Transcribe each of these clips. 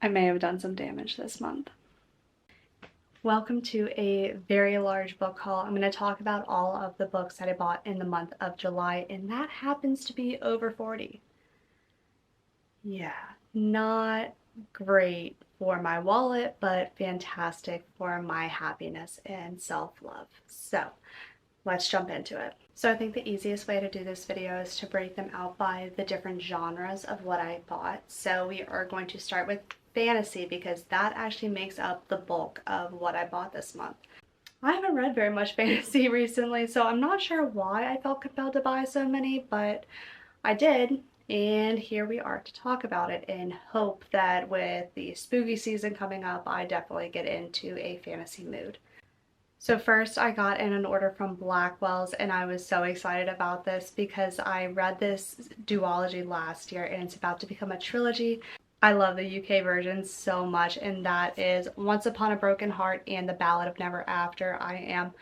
I may have done some damage this month. Welcome to a very large book haul. I'm going to talk about all of the books that I bought in the month of July, and that happens to be over 40. Yeah, not great for my wallet, but fantastic for my happiness and self-love. So let's jump into it. So I think the easiest way to do this video is to break them out by the different genres of what I bought. So we are going to start with fantasy because that actually makes up the bulk of what I bought this month. I haven't read very much fantasy recently, so I'm not sure why I felt compelled to buy so many, but I did. And here we are to talk about it and hope that with the spooky season coming up, I definitely get into a fantasy mood. So first I got in an order from Blackwell's, and I was so excited about this because I read this duology last year and it's about to become a trilogy. I love the UK version so much, and that is Once Upon a Broken Heart and The Ballad of Never After. I am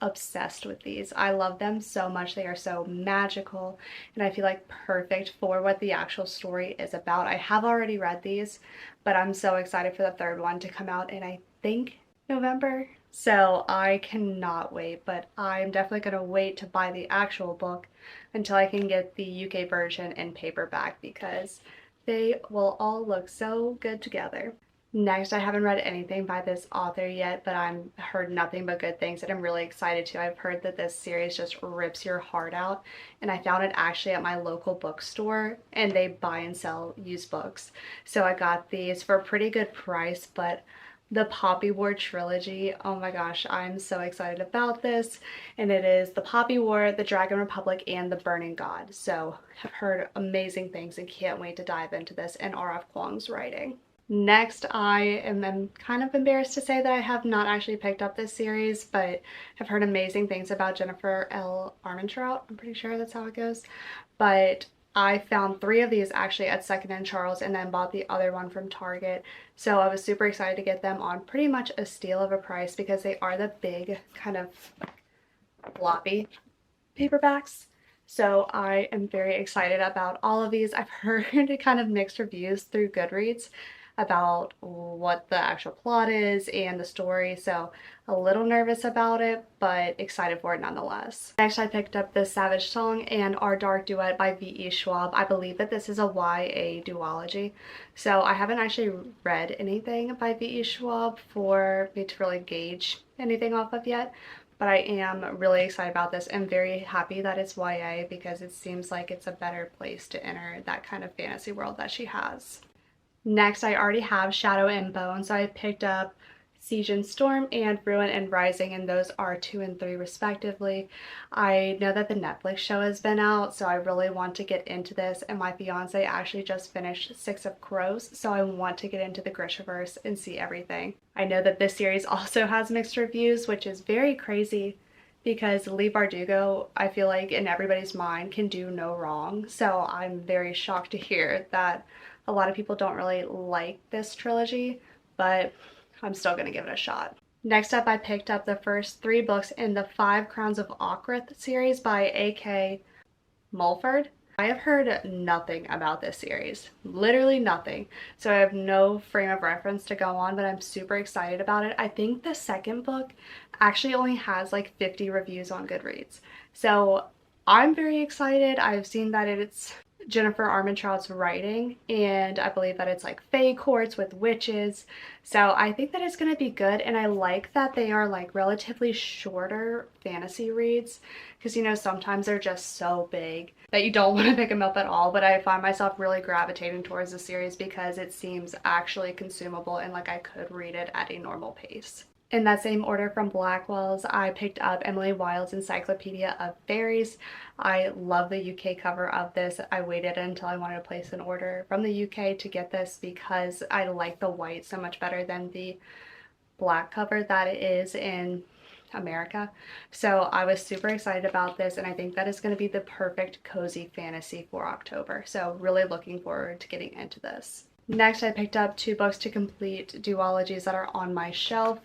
obsessed with these. I love them so much. They are so magical and I feel like perfect for what the actual story is about. I have already read these, but I'm so excited for the third one to come out in, I think, November. So I cannot wait, but I'm definitely going to wait to buy the actual book until I can get the UK version in paperback because they will all look so good together. Next, I haven't read anything by this author yet, but I've heard nothing but good things and I'm really excited to. I've heard that this series just rips your heart out, and I found it actually at my local bookstore, and they buy and sell used books. So I got these for a pretty good price, but the Poppy War trilogy, oh my gosh, I'm so excited about this. And it is the Poppy War, the Dragon Republic, and the Burning God. So I've heard amazing things and can't wait to dive into this and R.F. Kuang's writing. Next, I am kind of embarrassed to say that I have not actually picked up this series, but have heard amazing things about Jennifer L Armentrout. I'm pretty sure that's how it goes. But I found 3 of these actually at Second and Charles and then bought the other one from Target. So I was super excited to get them on pretty much a steal of a price because they are the big kind of floppy paperbacks. So I am very excited about all of these. I've heard kind of mixed reviews through Goodreads about what the actual plot is and the story, so a little nervous about it, but excited for it nonetheless. Next, I picked up The Savage Song and Our Dark Duet by V.E. Schwab. I believe that this is a YA duology, so I haven't actually read anything by V.E. Schwab for me to really gauge anything off of yet, but I am really excited about this and very happy that it's YA because it seems like it's a better place to enter that kind of fantasy world that she has. Next, I already have Shadow and Bone, so I picked up Siege and Storm and Ruin and Rising, and those are 2 and 3 respectively. I know that the Netflix show has been out, so I really want to get into this, and my fiance actually just finished Six of Crows, so I want to get into the Grishaverse and see everything. I know that this series also has mixed reviews, which is very crazy because Leigh Bardugo, I feel like in everybody's mind, can do no wrong, so I'm very shocked to hear that a lot of people don't really like this trilogy, but I'm still gonna give it a shot. Next up, I picked up the first 3 books in the 5 Crowns of Ocrith series by A.K. Mulford. I have heard nothing about this series, literally nothing, so I have no frame of reference to go on, but I'm super excited about it. I think the second book actually only has like 50 reviews on Goodreads, so I'm very excited. I've seen that it's Jennifer Armentrout's writing, and I believe that it's like fae courts with witches, so I think that it's going to be good. And I like that they are like relatively shorter fantasy reads because, you know, sometimes they're just so big that you don't want to pick them up at all, but I find myself really gravitating towards the series because it seems actually consumable and like I could read it at a normal pace. In that same order from Blackwell's, I picked up Emily Wilde's Encyclopedia of Fairies. I love the UK cover of this. I waited until I wanted to place an order from the UK to get this because I like the white so much better than the black cover that it is in America. So I was super excited about this, and I think that is going to be the perfect cozy fantasy for October. So really looking forward to getting into this. Next, I picked up 2 books to complete duologies that are on my shelf.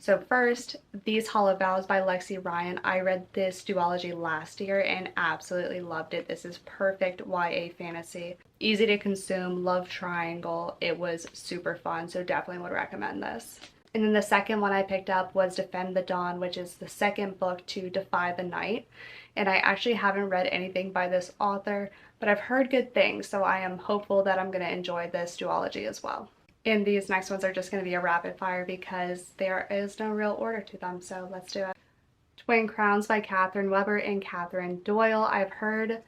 So first, These Hollow Vows by Lexi Ryan. I read this duology last year and absolutely loved it. This is perfect YA fantasy. Easy to consume, love triangle. It was super fun, so definitely would recommend this. And then the second one I picked up was Defend the Dawn, which is the second book to Defy the Night. And I actually haven't read anything by this author, but I've heard good things, so I am hopeful that I'm going to enjoy this duology as well. And these next ones are just going to be a rapid fire because there is no real order to them, so let's do it. Twin Crowns by Katherine Weber and Catherine Doyle. I've heard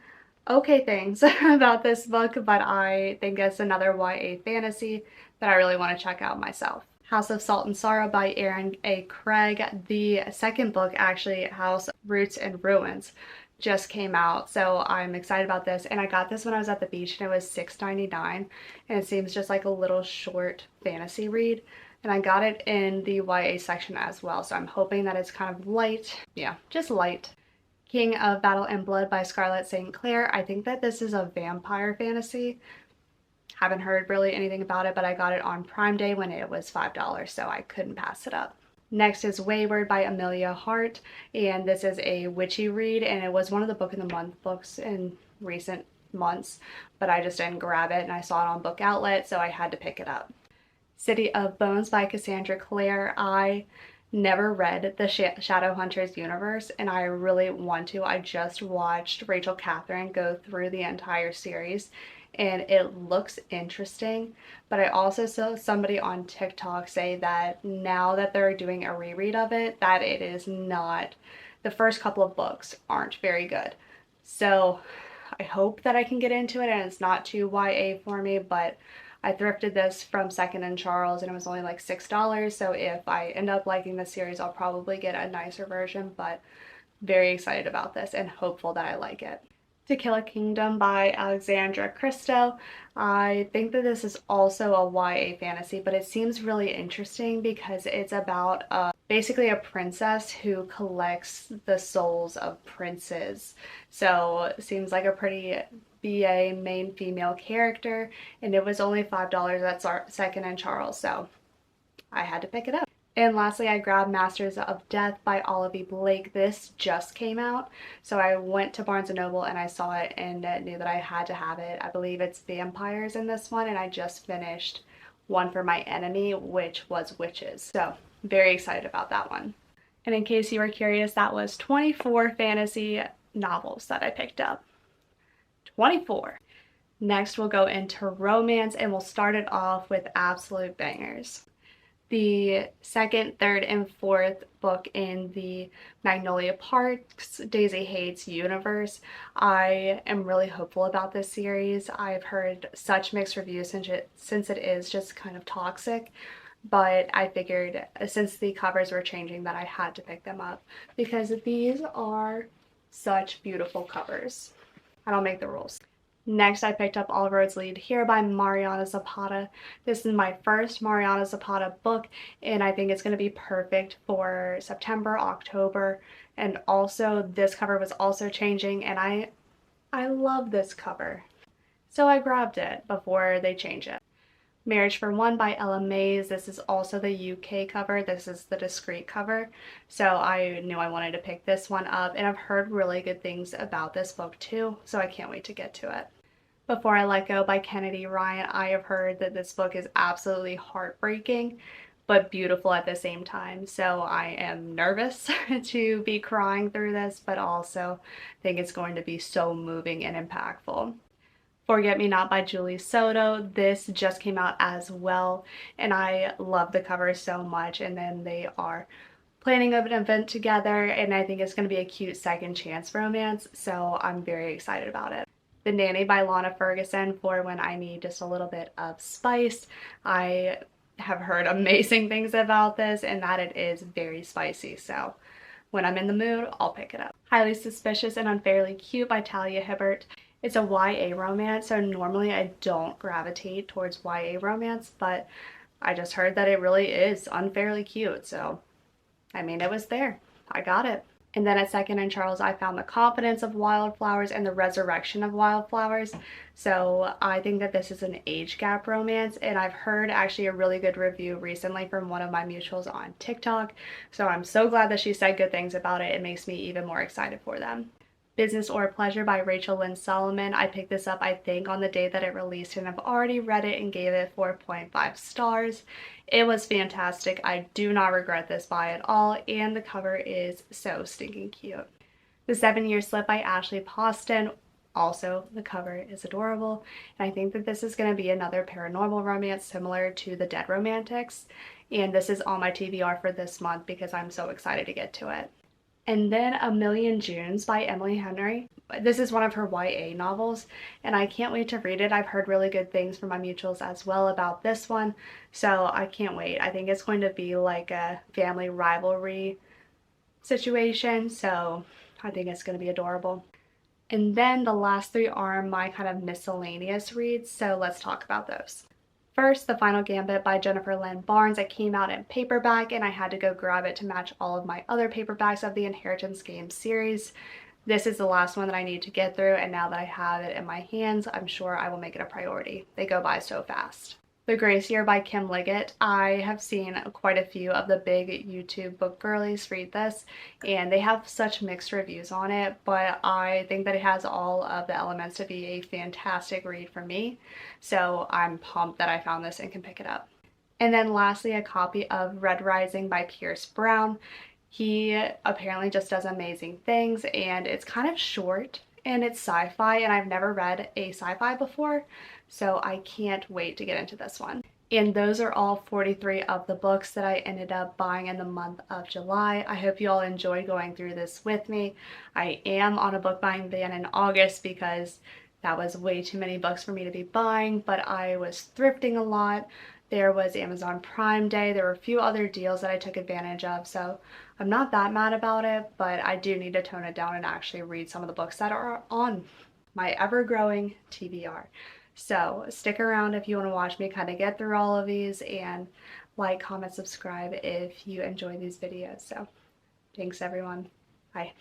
okay things about this book, but I think it's another YA fantasy that I really want to check out myself. House of Salt and Sorrow by Aaron A. Craig. The second book, actually, House Roots and Ruins, just came out, so I'm excited about this. And I got this when I was at the beach and it was $6.99, and it seems just like a little short fantasy read. And I got it in the YA section as well, so I'm hoping that it's kind of light. Yeah, just light. King of Battle and Blood by Scarlett St. Clair. I think that this is a vampire fantasy. Haven't heard really anything about it, but I got it on Prime Day when it was $5, so I couldn't pass it up. Next is Wayward by Amelia Hart, and this is a witchy read, and it was one of the Book of the Month books in recent months, but I just didn't grab it, and I saw it on Book Outlet, so I had to pick it up. City of Bones by Cassandra Clare. I never read the Shadowhunters universe, and I really want to. I just watched Rachel Katherine go through the entire series, and it looks interesting, but I also saw somebody on TikTok say that now that they're doing a reread of it, that it is not, the first couple of books aren't very good. So I hope that I can get into it and it's not too YA for me, but I thrifted this from Second and Charles and it was only like $6, so if I end up liking the series, I'll probably get a nicer version, but very excited about this and hopeful that I like it. To Kill a Kingdom by Alexandra Christo. I think that this is also a YA fantasy, but it seems really interesting because it's about basically a princess who collects the souls of princes. So it seems like a pretty BA main female character, and it was only $5 at Second and Charles, so I had to pick it up. And lastly, I grabbed Masters of Death by Olivia Blake. This just came out, so I went to Barnes & Noble and I saw it and knew that I had to have it. I believe it's vampires in this one, and I just finished One for My Enemy, which was witches. So very excited about that one. And in case you were curious, that was 24 fantasy novels that I picked up. 24. Next, we'll go into romance, and we'll start it off with absolute bangers. The second, third, and fourth book in the Magnolia Parks Daisy Hates universe. I am really hopeful about this series. I've heard such mixed reviews since it is just kind of toxic, but I figured since the covers were changing that I had to pick them up because these are such beautiful covers. I don't make the rules. Next, I picked up All Roads Lead Here by Mariana Zapata. This is my first Mariana Zapata book, and I think it's going to be perfect for September, October, and also this cover was also changing, and I love this cover. So I grabbed it before they change it. Marriage for One by Ella Mays. This is also the UK cover. This is the discreet cover. So I knew I wanted to pick this one up, and I've heard really good things about this book too, so I can't wait to get to it. Before I Let Go by Kennedy Ryan. I have heard that this book is absolutely heartbreaking, but beautiful at the same time. So I am nervous to be crying through this, but also think it's going to be so moving and impactful. Forget Me Not by Julie Soto. This just came out as well, and I love the cover so much, and then they are planning an event together, and I think it's going to be a cute second chance romance, so I'm very excited about it. The Nanny by Lana Ferguson for when I need just a little bit of spice. I have heard amazing things about this and that it is very spicy, so when I'm in the mood, I'll pick it up. Highly Suspicious and Unfairly Cute by Talia Hibbert. It's a YA romance, so normally I don't gravitate towards YA romance, but I just heard that it really is unfairly cute, so I mean, it was there. I got it. And then at Second and Charles, I found The Confidence of Wildflowers and The Resurrection of Wildflowers. So I think that this is an age gap romance, and I've heard actually a really good review recently from one of my mutuals on TikTok. So I'm so glad that she said good things about it. It makes me even more excited for them. Business or Pleasure by Rachel Lynn Solomon. I picked this up, I think, on the day that it released, and I've already read it and gave it 4.5 stars. It was fantastic. I do not regret this buy at all, and the cover is so stinking cute. The 7-Year Slip by Ashley Poston. Also, the cover is adorable, and I think that this is going to be another paranormal romance similar to The Dead Romantics, and this is on my TBR for this month because I'm so excited to get to it. And then A Million Junes by Emily Henry. This is one of her YA novels, and I can't wait to read it. I've heard really good things from my mutuals as well about this one, so I can't wait. I think it's going to be like a family rivalry situation, so I think it's going to be adorable. And then the last 3 are my kind of miscellaneous reads, so let's talk about those. First, The Final Gambit by Jennifer Lynn Barnes. It came out in paperback, and I had to go grab it to match all of my other paperbacks of the Inheritance Games series. This is the last one that I need to get through, and now that I have it in my hands, I'm sure I will make it a priority. They go by so fast. The Grace Year by Kim Liggett. I have seen quite a few of the big YouTube book girlies read this, and they have such mixed reviews on it, but I think that it has all of the elements to be a fantastic read for me, so I'm pumped that I found this and can pick it up. And then lastly, a copy of Red Rising by Pierce Brown. He apparently just does amazing things, and it's kind of short, and it's sci-fi, and I've never read a sci-fi before, so I can't wait to get into this one. And those are all 43 of the books that I ended up buying in the month of July. I hope you all enjoyed going through this with me. I am on a book buying ban in August because that was way too many books for me to be buying, but I was thrifting a lot. There was Amazon Prime Day. There were a few other deals that I took advantage of, so I'm not that mad about it, but I do need to tone it down and actually read some of the books that are on my ever-growing TBR. So stick around if you want to watch me kind of get through all of these, and like, comment, subscribe if you enjoy these videos. So thanks everyone. Bye.